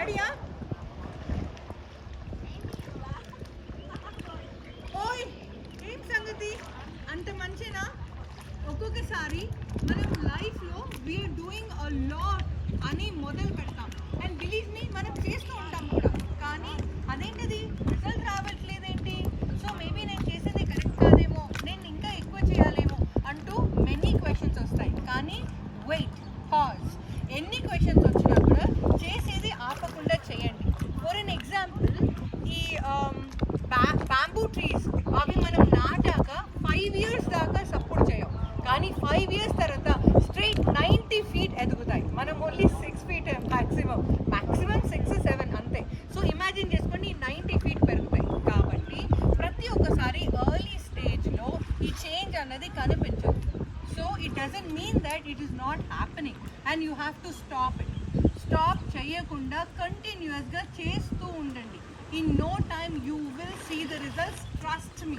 రెడీయా? ఓయ్ ఏం సంగతి, అంత మంచినా? ఒక్కొక్కసారి మనం లైఫ్లో వీఆర్ డూయింగ్ అ లాట్ అని మొదలు పెడతాం. అండ్ బిలీవ్ మీ, మనం చేస్తూ ఉంటాం కూడా. కానీ అదేంటిది రిజల్ట్ రావట్లేదేంటి, సో మేబీ నేను చేసేది కరెక్ట్ కాదేమో, నేను ఇంకా ఎక్కువ చేయాలేమో అంటూ మెనీ క్వశ్చన్స్ వస్తాయి. కానీ వెయిట్, పాజ్. ఎన్ని క్వశ్చన్స్ వచ్చినా కూడా చేసేది ఆపకుండా చేయండి. ఫర్ ఎన్ ఎగ్జాంపుల్, ఈ బ్యాంబూ ట్రీస్ అవి మనం నాటాక 5 years దాకా సపోర్ట్ చేయం. కానీ 5 years తర్వాత స్ట్రైట్ 90 feet ఎదుగుతాయి. మనం ఓన్లీ 6 feet మ్యాక్సిమం 6, 7 అంతే. సో ఇమాజిన్ చేసుకోండి, 90 feet పెరుగుతాయి. కాబట్టి ప్రతి ఒక్కసారి ఎర్లీ స్టేజ్లో ఈ చేంజ్ అన్నది కనిపించదు. So it doesn't mean that it is not happening and you have to stop it. Stop చేయకుండా కంటిన్యూస్గా చేస్తూ ఉండండి. In no time you will see the results, trust me.